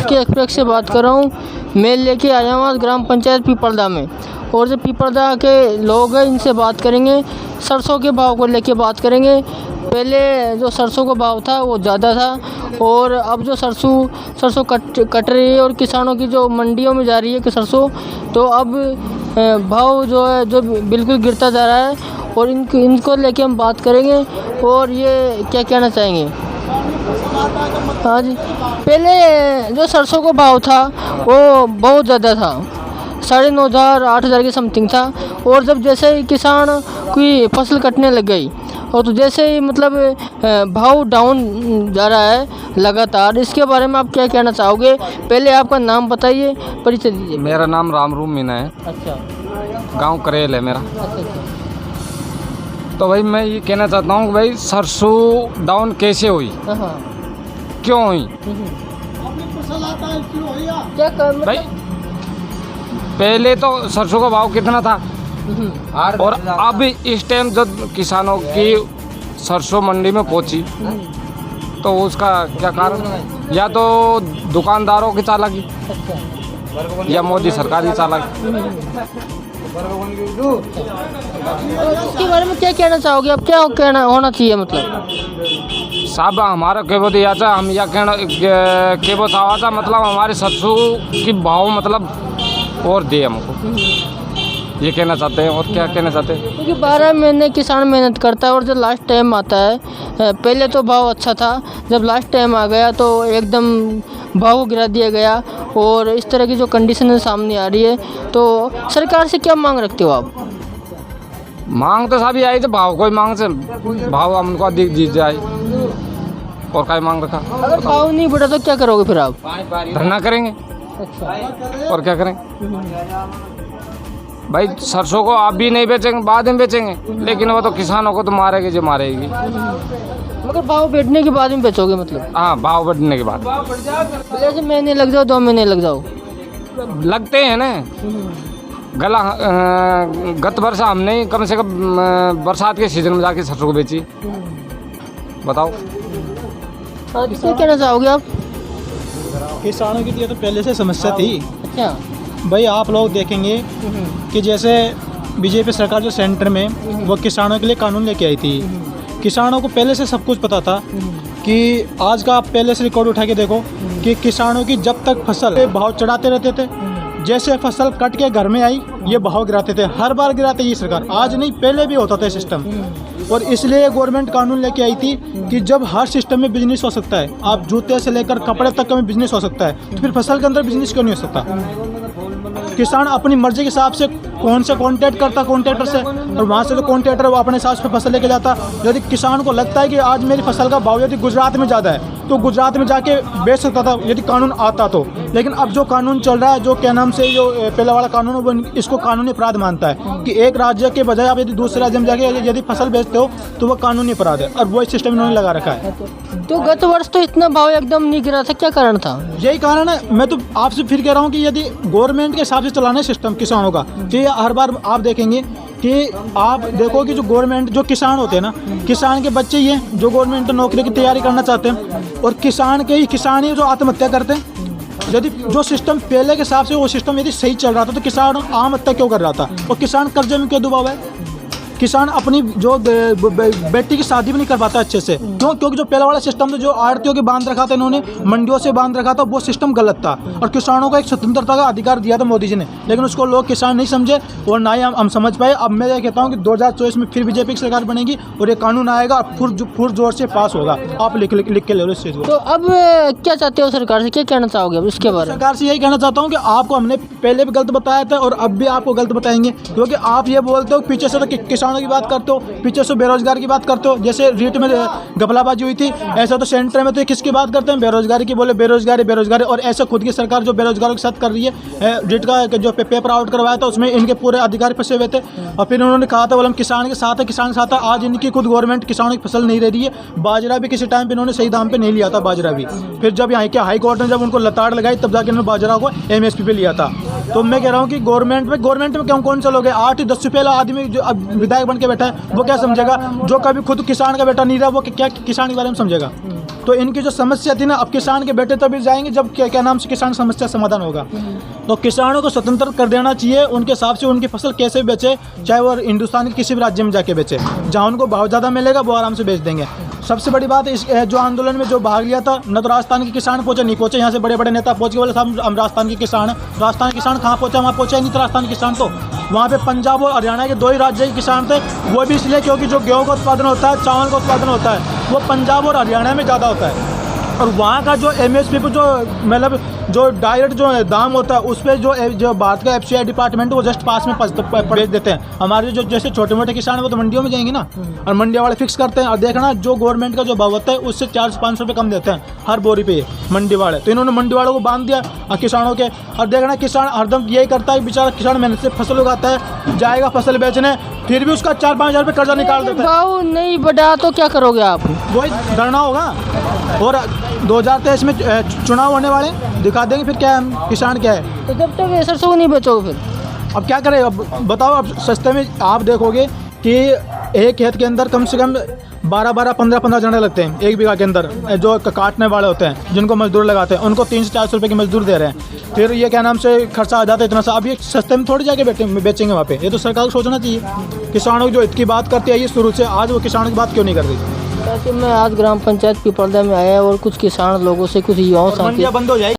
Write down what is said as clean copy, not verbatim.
के एक्सप्रेस से बात कर रहा हूँ। मैं लेके आया हूँ आज ग्राम पंचायत पीपलदा में, और जो पीपलदा के लोग हैं इनसे बात करेंगे, सरसों के भाव को लेके बात करेंगे। पहले जो सरसों का भाव था वो ज़्यादा था, और अब जो सरसों कट रही है और किसानों की जो मंडियों में जा रही है कि सरसों, तो अब भाव जो है जो बिल्कुल गिरता जा रहा है, और इनको लेके हम बात करेंगे और ये क्या कहना चाहेंगे। हाँ जी, पहले जो सरसों का भाव था वो बहुत ज़्यादा था, 9,500 8,000 की समथिंग था, और जब जैसे ही किसान की फसल कटने लग गई और तो जैसे ही मतलब भाव डाउन जा रहा है लगातार, इसके बारे में आप क्या कहना चाहोगे। पहले आपका नाम बताइए, परिचय दीजिए। मेरा नाम रामरूम मीना है। अच्छा, गांव करेल है मेरा। अच्छा। तो भाई मैं ये कहना चाहता हूँ कि भाई सरसों डाउन कैसे हुई, हाँ, क्यों हुई क्या कर भाई। पहले तो सरसों का भाव कितना था, और अब इस टाइम जब किसानों की सरसों मंडी में पहुंची तो उसका क्या कारण, या तो दुकानदारों की चालाकी या मोदी सरकार की चालाकी। इसके बारे में क्या कहना चाहोगे आप, क्या कहना होना चाहिए मतलब। साहब हमारा केवल यह था, हम यह कहना केवल था मतलब हमारे सरसों की भाव मतलब और दे हमको, ये कहना चाहते हैं। और क्या कहना चाहते हैं, क्योंकि 12 महीने किसान मेहनत करता है, और जब लास्ट टाइम आता है, पहले तो भाव अच्छा था, जब लास्ट टाइम आ गया तो एकदम भाव गिरा दिया गया, और इस तरह की जो कंडीशन सामने आ रही है, तो सरकार से क्या मांग रखते हो आप। मांग तो सभी आई, तो भाव कोई मांग से भाव हमको अधिक दी जाए, और क्या मांग रखा। अगर भाव नहीं बढ़ा तो क्या करोगे फिर आप। धरना करेंगे। अच्छा, और क्या करें भाई, सरसों को आप भी नहीं बेचेंगे, बाद में बेचेंगे, लेकिन वो तो किसानों को तो मारेगी जो मारेगी। मगर भाव बढ़ने के बाद में बेचोगे मतलब। हाँ, भाव बढ़ने के बाद। जैसे महीने लग जाओ, 2 महीने लग जाओ, लगते हैं ना। गला गत वर्ष हमने कम से कम बरसात के सीजन में जाके सरसों को बेची। बताओ क्या कहना चाहोगे आप। किसानों की तो पहले से समस्या थी। अच्छा भाई, आप लोग देखेंगे कि जैसे बीजेपी सरकार जो सेंटर में वो किसानों के लिए कानून लेके आई थी, किसानों को पहले से सब कुछ पता था कि आज का आप पहले से रिकॉर्ड उठा के देखो कि किसानों की जब तक फसल भाव चढ़ाते रहते थे, जैसे फसल कट के घर में आई ये भाव गिराते थे, हर बार गिराते ये सरकार, आज नहीं पहले भी होता था सिस्टम। और इसलिए गवर्नमेंट कानून लेके आई थी कि जब हर सिस्टम में बिजनेस हो सकता है, आप जूते से लेकर कपड़े तक का में बिजनेस हो सकता है, तो फिर फसल के अंदर बिजनेस क्यों नहीं हो सकता। किसान अपनी मर्जी के हिसाब से कौन से कॉन्ट्रैक्ट करता कॉन्ट्रैक्टर से, और वहाँ से जो कॉन्ट्रैक्टर है वो अपने हिसाब से फसल लेके जाता। यदि किसान को लगता है कि आज मेरी फसल का भाव यदि गुजरात में ज़्यादा है तो गुजरात में जाके बेच सकता था यदि कानून आता तो। लेकिन अब जो कानून चल रहा है, जो क्या नाम से जो पहले वाला कानून है, वो इसको कानूनी अपराध मानता है कि एक राज्य के बजाय आप यदि दूसरे राज्य में जाके यदि फसल बेचते हो तो वो कानूनी अपराध है, और वही सिस्टम इन्होंने लगा रखा है। तो गत वर्ष तो इतना भाव एकदम नहीं गिरा था, क्या कारण था। यही कारण है। मैं तो आपसे फिर कह रहा हूँ कि यदि गवर्नमेंट के हिसाब से चलाना है सिस्टम किसानों का, तो हर बार आप देखेंगे कि आप देखो कि जो गवर्नमेंट जो किसान होते हैं ना, किसान के बच्चे ही हैं जो गवर्नमेंट नौकरी की तैयारी करना चाहते हैं, और किसान ही जो आत्महत्या करते हैं। यदि जो सिस्टम पहले के हिसाब से वो सिस्टम यदि सही चल रहा था तो किसान आत्महत्या क्यों कर रहा था, और किसान कर्जे में क्यों डूबा हुआ है। किसान अपनी जो बेटी की शादी भी नहीं कर पाता अच्छे से, क्यों, क्योंकि जो पहला वाला सिस्टम था जो आड़तियों के बांध रखा था इन्होंने, मंडियों से बांध रखा था, वो सिस्टम गलत था, और किसानों को एक स्वतंत्रता का अधिकार दिया था मोदी जी ने, लेकिन उसको लोग किसान नहीं समझे और ना ही हम समझ पाए। अब मैं ये कहता हूँ कि 2024 में फिर बीजेपी की सरकार बनेगी और ये कानून आएगा, फुर जोर से पास होगा। आप लिख के ले लो इस चीज़ को। तो अब क्या चाहते हो सरकार से, क्या कहना चाहोगे अब इसके बारे में। सरकार से यही कहना चाहता हूँ कि आपको हमने पहले भी गलत बताया था और अब भी आपको गलत बताएंगे, क्योंकि आप ये बोलते हो पीछे से तो किसानों की बात करते हो, पीछे से बेरोजगार की बात करते हो। जैसे रीट में घपलाबाजी हुई थी, ऐसा तो सेंटर में तो किसकी बात करते हैं, बेरोजगारी की, बोले बेरोजगारी बेरोजगारी, और ऐसे खुद की सरकार जो बेरोजगारों के साथ कर रही है। रीट का जो पेपर आउट करवाया था उसमें इनके पूरे अधिकारी फंसे हुए थे, और फिर उन्होंने कहा था बोले हम किसान के साथ है, किसान के साथ है। आज इनकी खुद गवर्नमेंट किसानों की फसल नहीं दे रही है। बाजरा भी किसी टाइम पे इन्होंने सही दाम पे नहीं लिया था, बाजरा भी। फिर जब यहाँ के हाई कोर्ट ने जब उनको लताड़ लगाई तब जाके इन्होंने बाजरा को MSP पे लिया था। तो मैं कह रहा हूँ कि गवर्नमेंट में क्यों कौन सा लोग है, 8-10 रुपये वाला आदमी जो अब विधायक बन के बैठा है वो क्या समझेगा, जो कभी खुद किसान का बेटा नहीं रहा वो क्या किसान के बारे में समझेगा। तो इनकी जो समस्या थी ना, अब किसान के बेटे तभी जाएंगे जब क्या नाम से किसान समस्या समाधान होगा। तो किसानों को स्वतंत्र कर देना चाहिए, उनके हिसाब से उनकी फसल कैसे बेचे, चाहे वो हिंदुस्तान के किसी भी राज्य में जाके बेचे, जहाँ उनको भाव ज़्यादा मिलेगा वो आराम से बेच देंगे। सबसे बड़ी बात इस जो आंदोलन में जो भाग लिया था, न तो राजस्थान के किसान पहुंचे, नहीं पहुंचे, यहाँ से बड़े बड़े नेता पहुंच के बोले साहब हम राजस्थान के किसान हैं। राजस्थान के किसान कहाँ पहुंचा, वहाँ पहुंचा ही नहीं था राजस्थान के किसान। तो वहाँ पे पंजाब और हरियाणा के 2 ही राज्य के किसान थे, वो भी इसलिए क्योंकि जो गेहूँ का उत्पादन होता है, चावल का उत्पादन होता है, वो पंजाब और हरियाणा में ज़्यादा होता है। और वहाँ का जो MSP पर जो मतलब जो डायरेक्ट जो दाम होता है, उस पर जो भारत का FCI डिपार्टमेंट वो जस्ट पास में बेच देते हैं। हमारे जो जैसे छोटे मोटे किसान हैं वो तो मंडियों में जाएंगे ना, और मंडिया वाले फिक्स करते हैं। और देखना जो गवर्नमेंट का जो भाव होता है उससे 400-500 रुपये कम देते हैं हर बोरी पे मंडी वाले। तो इन्होंने मंडी वालों को बांध दिया किसानों के। और देखना किसान हरदम यही करता है, बेचारा किसान मेहनत से फसल उगाता है, जाएगा फसल बेचने, फिर भी उसका 4-5 हज़ार रुपये कर्जा निकाल देता है। भाव नहीं बढ़ा तो क्या करोगे आप? वही धरना होगा। और 2023 में चुनाव होने वाले, दिखा देंगे फिर क्या है, किसान क्या है। तो जब तक ये सरसों को नहीं बेचोगे फिर अब क्या करें? अब बताओ, अब सस्ते में आप देखोगे कि एक खेत के अंदर कम से कम 12-12, 15-15 जने लगते हैं एक बीघा के अंदर, जो काटने वाले होते हैं, जिनको मजदूर लगाते हैं, उनको 300 से 400 रुपये की मजदूर दे रहे हैं। फिर ये क्या नाम से खर्चा आ जाता है इतना सा। अब ये सस्ते में थोड़ी जाके बेचेंगे वहाँ पे। ये तो सरकार को सोचना चाहिए। किसानों की जो हित की बात करती है ये शुरू से, आज वो किसानों की बात क्यों नहीं कर रही? वैसे मैं आज ग्राम पंचायत पिपरदा में आया और कुछ किसान लोगों से, कुछ युवाओं से मंडियाँ बंद हो जाएगी।